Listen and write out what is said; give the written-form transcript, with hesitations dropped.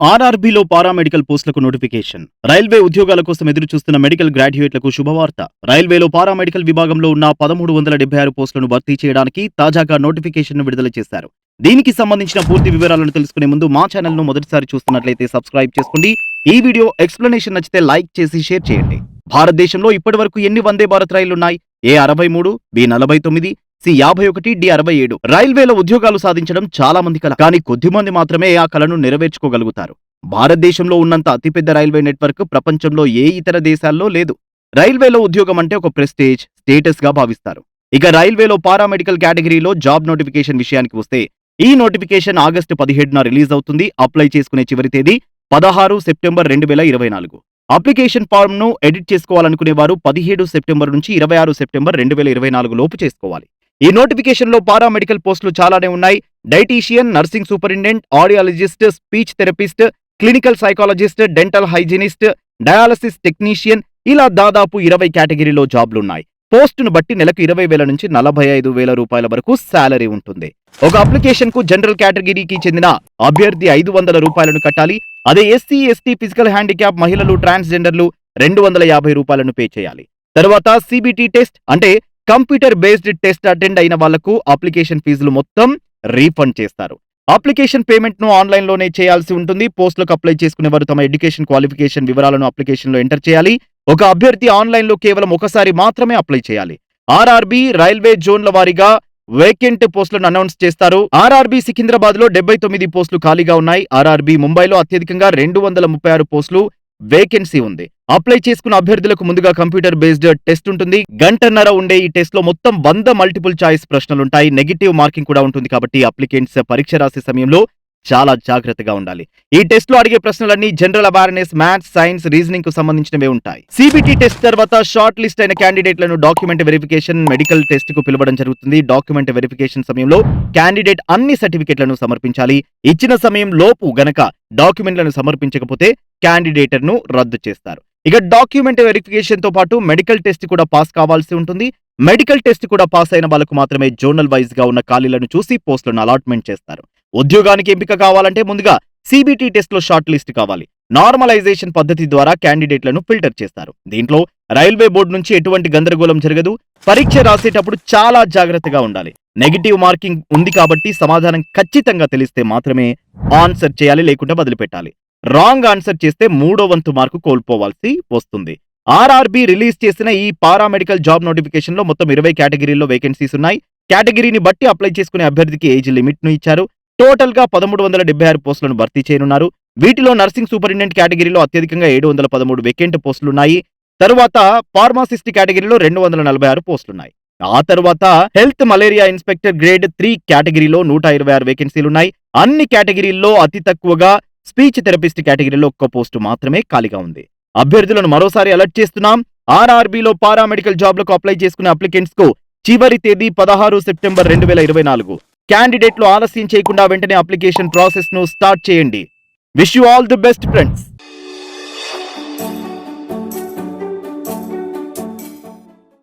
ఆర్ఆర్బీలో paramedical పోస్టులకు notification. Railway ఉద్యోగాల కోసం ఎదురు చూస్తున్న మెడికల్ గ్రాడ్యుయేట్లకు శుభవార్త. రైల్వేలో పారామెడికల్ విభాగంలో ఉన్న 1376 పోస్టులను భర్తీ చేయడానికి తాజాగా నోటిఫికేషన్ను విడుదల చేశారు. దీనికి సంబంధించిన పూర్తి వివరాలను తెలుసుకునే ముందు మా ఛానల్ను మొదటిసారి చూస్తున్నట్లయితే సబ్స్క్రైబ్ చేసుకోండి. ఈ వీడియో ఎక్స్ప్లెనేషన్ నచ్చితే లైక్ చేసి షేర్ చేయండి. భారతదేశంలో ఇప్పటివరకు ఎన్ని Vande Bharat రైళ్లున్నాయి? A63, B49, C51, D67. రైల్వేలో ఉద్యోగాలు సాధించడం చాలా మంది కల, కానీ కొద్దిమంది మాత్రమే ఆ కలను నెరవేర్చుకోగలుగుతారు. భారతదేశంలో ఉన్నంత అతిపెద్ద రైల్వే నెట్వర్క్ ప్రపంచంలో ఏ ఇతర దేశాల్లో లేదు. రైల్వేలో ఉద్యోగం అంటే ఒక ప్రెస్టేజ్, స్టేటస్ గా భావిస్తారు. ఇక రైల్వేలో పారామెడికల్ కేటగిరీలో జాబ్ నోటిఫికేషన్ విషయానికి వస్తే, ఈ నోటిఫికేషన్ ఆగస్టు 17న రిలీజ్ అవుతుంది. అప్లై చేసుకునే చివరి తేదీ 16 సెప్టెంబర్ 2024. అప్లికేషన్ ఫామ్ ను ఎడిట్ చేసుకోవాలనుకునే వారు 17 సెప్టెంబర్ నుంచి 26 సెప్టెంబర్ 2024 లోపు చేసుకోవాలి. ఈ నోటిఫికేషన్ లో పారామెడికల్ పోస్టులు చాలానే ఉన్నాయి. Dietician, nursing superintendent, audiologist, speech therapist, clinical psychologist, dental hygienist, dialysis technician, ఇలా దాదాపు 20 కేటగిరీలో జాబ్లున్నాయి. పోస్టును బట్టి నెలకు 20,000 నుంచి 45,000 రూపాయల వరకు శాలరీ ఉంటుంది. ఒక అప్లికేషన్ కు జనరల్ కేటగిరీకి చెందిన అభ్యర్థి 500 రూపాయలను కట్టాలి. అదే ఎస్సీ, ఎస్టీ, ఫిజికల్ హ్యాండిక్యాప్, మహిళలు, ట్రాన్స్జెండర్లు 250 రూపాయలను పే చేయాలి. తర్వాత సిబిటి టెస్ట్ అంటే కంప్యూటర్ బేస్డ్ టెస్ట్ అటెండ్ అయిన వాళ్లకు అప్లికేషన్ ఫీజులు మొత్తం రీఫండ్ చేస్తారు. అప్లికేషన్ పేమెంట్ ను ఆన్లైన్ లోనే చేయాల్సి ఉంటుంది. పోస్టులకు అప్లై చేసుకునే వారు తమ ఎడ్యుకేషన్ క్వాలిఫికేషన్ వివరాలను అప్లికేషన్ లో ఎంటర్ చేయాలి. ఒక అభ్యర్థి ఆన్లైన్ లో కేవలం ఒకసారి మాత్రమే అప్లై చేయాలి. ఆర్ఆర్బీ రైల్వే జోన్ల వారీగా వేకెంట్ పోస్టులను అనౌన్స్ చేస్తారు. ఆర్ఆర్బీ సికింద్రాబాద్ లో 79 పోస్టులు ఖాళీగా ఉన్నాయి. ఆర్ఆర్బీ ముంబైలో అత్యధికంగా 236 పోస్టులు వేకెన్సీ ఉంది. అప్లై చేసుకున్న అభ్యర్థులకు ముందుగా కంప్యూటర్ బేస్డ్ టెస్ట్ ఉంటుంది. గంటన్నర ఉండే ఈ టెస్ట్ లో మొత్తం 100 మల్టిపుల్ చాయిస్ ప్రశ్నలుంటాయి. నెగిటివ్ మార్కింగ్ కూడా ఉంటుంది. కాబట్టి అప్లికెంట్స్ పరీక్ష రాసే సమయంలో చాలా జాగ్రత్తగా ఉండాలి. ఈ టెస్ట్ లో అడిగే ప్రశ్నలన్నీ general awareness, maths, science, reasoning కు సంబంధించినవే ఉంటాయి. సిబిటి టెస్ట్ తర్వాత షార్ట్ లిస్ట్ అయిన క్యాండిడేట్లను డాక్యుమెంట్ వెరిఫికేషన్, మెడికల్ టెస్ట్ కు పిలవడం జరుగుతుంది. డాక్యుమెంట్ వెరిఫికేషన్ సమయంలో క్యాండిడేట్ అన్ని సర్టిఫికెట్లను సమర్పించాలి. ఇచ్చిన సమయం లోపు గనక డాక్యుమెంట్లను సమర్పించకపోతే క్యాండిడేటర్ ను రద్దు చేస్తారు. ఇక డాక్యుమెంట్ వెరిఫికేషన్ తో పాటు మెడికల్ టెస్ట్ కూడా పాస్ కావాల్సి ఉంటుంది. మెడికల్ టెస్ట్ కూడా పాస్ అయిన వాళ్ళకు మాత్రమే జోనల్ వైజ్ గా ఉన్న ఖాళీలను చూసి పోస్టులను అలాట్మెంట్ చేస్తారు. ఉద్యోగానికి ఎంపిక కావాలంటే ముందుగా సిబిటి టెస్ట్ లో షార్ట్ లిస్ట్ కావాలి. నార్మలైజేషన్ పద్ధతి ద్వారా క్యాండిడేట్లను ఫిల్టర్ చేస్తారు. దీంట్లో రైల్వే బోర్డు నుంచి ఎటువంటి గందరగోళం జరగదు. పరీక్ష రాసేటప్పుడు చాలా జాగ్రత్తగా ఉండాలి. నెగిటివ్ మార్కింగ్ ఉంది కాబట్టి సమాధానం ఖచ్చితంగా తెలిస్తే మాత్రమే ఆన్సర్ చేయాలి, లేకుంటే వదిలిపెట్టాలి. రాంగ్ ఆన్సర్ చేస్తే 3వ వంతు మార్కు కోల్పోవాల్సి వస్తుంది. ఆర్ఆర్బీ రిలీజ్ చేసిన ఈ పారామెడికల్ జాబ్ నోటిఫికేషన్ లో మొత్తం 20 కేటగిరీల్లో వేకెన్సీస్ ఉన్నాయి. కేటగిరీని బట్టి అప్లై చేసుకునే అభ్యర్థికి ఏజ్ లిమిట్ ను ఇచ్చారు. టోటల్ గా 1376 పోస్టులను భర్తీ చేయనున్నారు. వీటిలో నర్సింగ్ సూపరింటెండెంట్ కేటగిరీలో అత్యధికంగా 713 వేకెంట్ పోస్టులున్నాయి. తరువాత ఫార్మాసిస్ట్ కేటగిరీలో 246 పోస్టులున్నాయి. ఆ తర్వాత హెల్త్ మలేరియా ఇన్స్పెక్టర్ గ్రేడ్ 3 కేటగిరీలో 126 వేకెన్సీలున్నాయి. అన్ని కేటగిరీల్లో అతి తక్కువగా స్పీచ్ థెరపిస్ట్ కేటగిరీలో ఒక్క పోస్టు మాత్రమే ఖాళీగా ఉంది. అభ్యర్థులను మరోసారి అలర్ట్ చేస్తున్నాం. ఆర్ఆర్బీలో పారామెడికల్ జాబ్లకు అప్లై చేసుకునే అప్లికెంట్స్ కు చివరి తేదీ 16 సెప్టెంబర్ 2024. క్యాండిడేట్లు ఆలస్యం చేయకుండా వెంటనే అప్లికేషన్ ప్రాసెస్ ను స్టార్ట్ చేయండి. Wish you all the best friends.